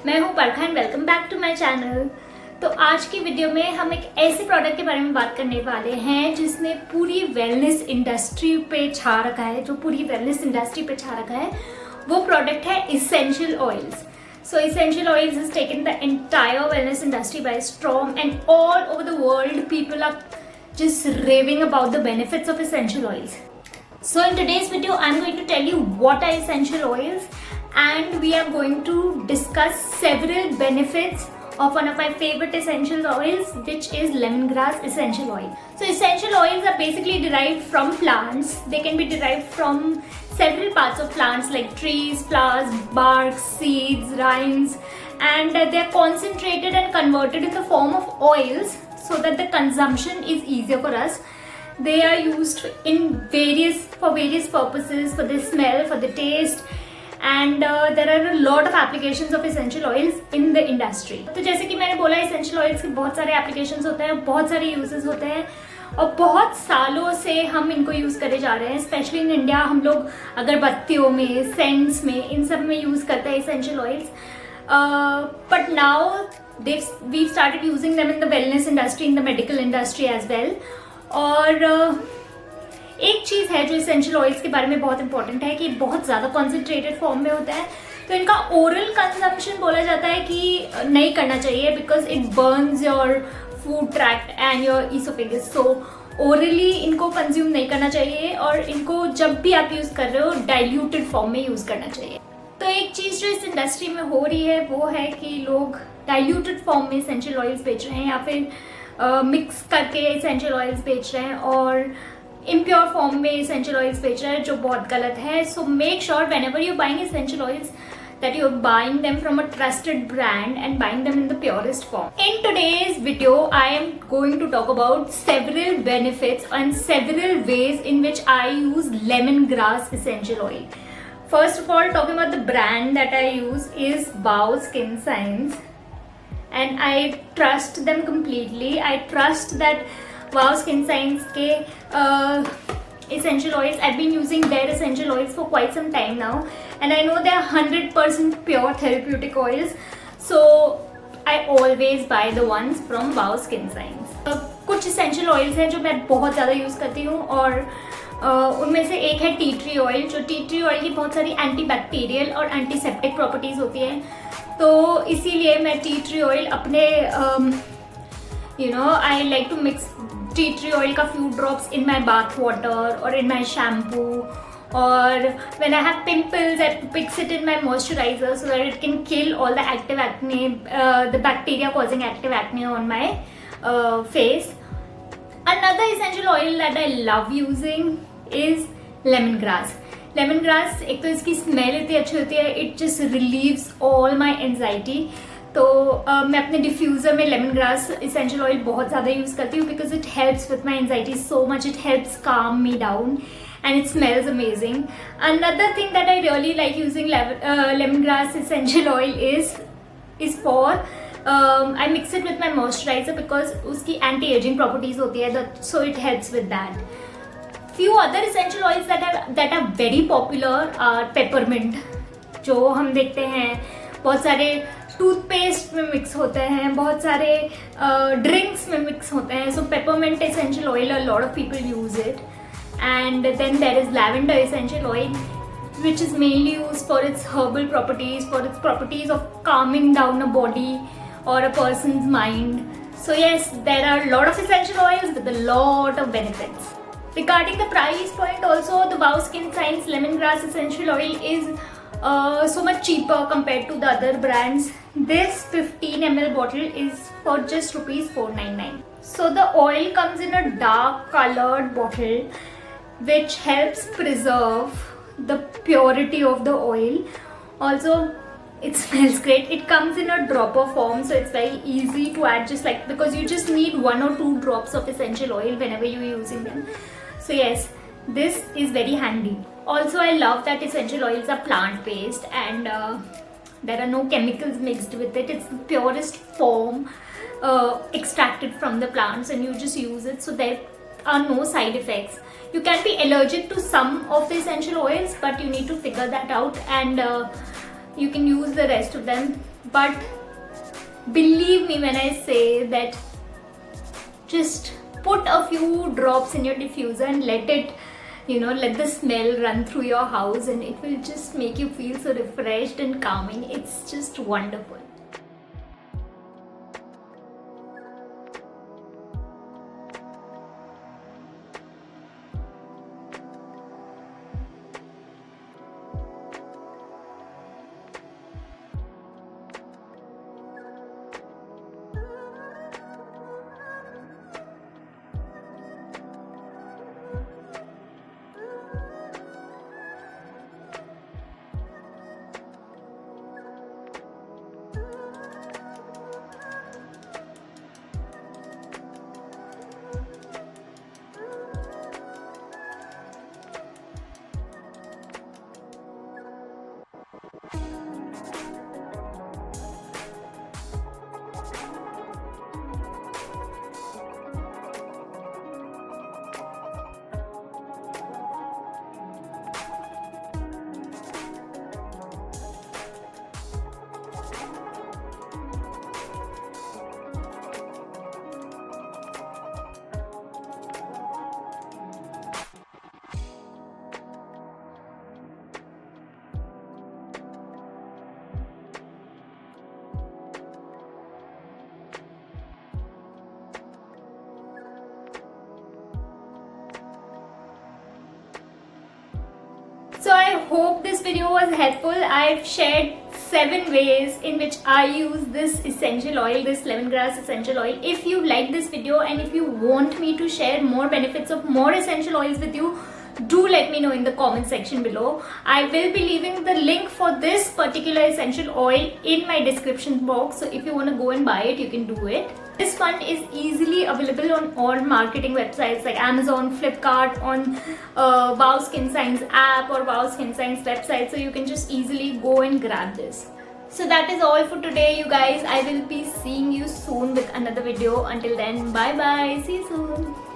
मैं हूं Parkha and welcome back to my channel. तो आज की वीडियो में हम एक ऐसे प्रोडक्ट के बारे में बात करने वाले हैं जिसने पूरी वेलनेस इंडस्ट्री पे छा रखा है। वो प्रोडक्ट है essential oils. So essential oils has taken the entire wellness industry by storm, and all over the world people are just raving about the benefits of essential oils. So in today's video I'm going to tell you what are essential oils, and we are going to discuss several benefits of one of my favorite essential oils, which is lemongrass essential oil. So essential oils are basically derived from plants. They can be derived from several parts of plants like trees, flowers, barks, seeds, rinds, and they are concentrated and converted in the form of oils so that the consumption is easier for us. They are used for various purposes, for the smell, for the taste, and there are a lot of applications of essential oils in the industry. तो जैसे कि मैंने बोला, essential oils के बहुत सारे applications होते हैं, बहुत सारे uses होते हैं और बहुत सालों से हम इनको यूज करे जा रहे हैं। स्पेशली इन इंडिया हम लोग अगरबत्तियों में, सेंट्स में, इन सब में यूज करते हैं essential oils. But now we've started using them in the wellness industry, in the medical industry as well. और एक चीज़ है जो एसेंशियल ऑयल्स के बारे में बहुत इंपॉर्टेंट है कि बहुत ज़्यादा कॉन्सेंट्रेटेड फॉर्म में होता है, तो इनका ओरल कंजम्पशन बोला जाता है कि नहीं करना चाहिए because it Burns your food tract and your oesophagus. So orally इनको कंज्यूम नहीं करना चाहिए और इनको जब भी आप यूज़ कर रहे हो डाइल्यूटेड फॉर्म में यूज़ करना चाहिए. तो एक चीज़ जो इस इंडस्ट्री में हो रही है वो है कि लोग डाइल्यूटेड फॉर्म में एसेंशियल ऑयल्स बेच रहे हैं या फिर मिक्स करके एसेंशियल ऑयल्स बेच रहे हैं और इम्प्योर फॉर्म में एसेंशियल ऑयल्स बेच रहे हैं, जो बहुत गलत है. So make sure whenever you buying essential oils that you're buying them from a trusted brand and buying them in the purest form. In today's video, I am going to talk about several benefits and several ways in which I use lemongrass essential oil. First of all, talking about the brand that I use is Wow Skin Science, and I trust them completely. I trust that Wow Skin Science के essential oils, I've been using their essential oils for quite some time now, and I know they are 100% pure therapeutic oils, so I always buy the ones from Wow Skin Science. कुछ essential oils हैं जो मैं बहुत ज़्यादा use करती हूँ और उनमें से एक है टी ट्री ऑयल. जो टी ट्री ऑयल की बहुत सारी एंटी बैक्टीरियल और एंटीसेप्टिक प्रॉपर्टीज़ होती हैं, तो इसीलिए मैं टी ट्री ऑयल अपने I like to mix tea tree oil ka few drops in my bath water or in my shampoo, or when I have pimples I mix it in my moisturizer so that it can kill all the active acne, the bacteria causing active acne on my face. Another essential oil that I love using is lemongrass. Lemongrass, एक तो इसकी smell इतनी अच्छी होती है, it just relieves all my anxiety. तो मैं अपने डिफ्यूज़र में लेमन ग्रास इसेंशियल ऑयल बहुत ज़्यादा यूज़ करती हूँ because it helps with my anxiety so much. It helps calm me down and it smells amazing. Another thing that I really like using lemongrass essential oil is for I mix it with my moisturizer because उसकी anti-aging properties होती है, so it helps with that. Few other essential oils that are very popular are peppermint, जो हम देखते हैं बहुत सारे toothpaste में मिक्स होते हैं, बहुत सारे ड्रिंक्स में मिक्स होते हैं. So peppermint essential oil, a lot of people use it. And then there is lavender essential oil which is mainly used for its herbal properties, for its properties of calming down a body or a person's mind. So yes, there are a lot of essential oils with a lot of benefits. Regarding the price point also, the Wow Skin Science lemongrass essential oil is so much cheaper compared to the other brands. This 15 ml bottle is for just rupees 499. So the oil comes in a dark colored bottle which helps preserve the purity of the oil. Also it smells great. It comes in a dropper form, so it's very easy to add, just like because you just need 1 or 2 drops of essential oil whenever you're using them. So yes, this is very handy. Also I love that essential oils are plant based and there are no chemicals mixed with it. It's the purest form extracted from the plants and you just use it, so there are no side effects. You can be allergic to some of the essential oils, but you need to figure that out and you can use the rest of them. But believe me when I say that just put a few drops in your diffuser and let it, let the smell run through your house, and it will just make you feel so refreshed and calming. It's just wonderful. So I hope this video was helpful. I've shared 7 ways in which I use this essential oil, this lemongrass essential oil. If you like this video and if you want me to share more benefits of more essential oils with you, do let me know in the comment section below. I will be leaving the link for this particular essential oil in my description box. So if you want to go and buy it, you can do it. This one is easily available on all marketing websites like Amazon, Flipkart, on Wow Skin Science app or Wow Skin Science website. So you can just easily go and grab this. So that is all for today, you guys. I will be seeing you soon with another video. Until then, bye bye. See you soon.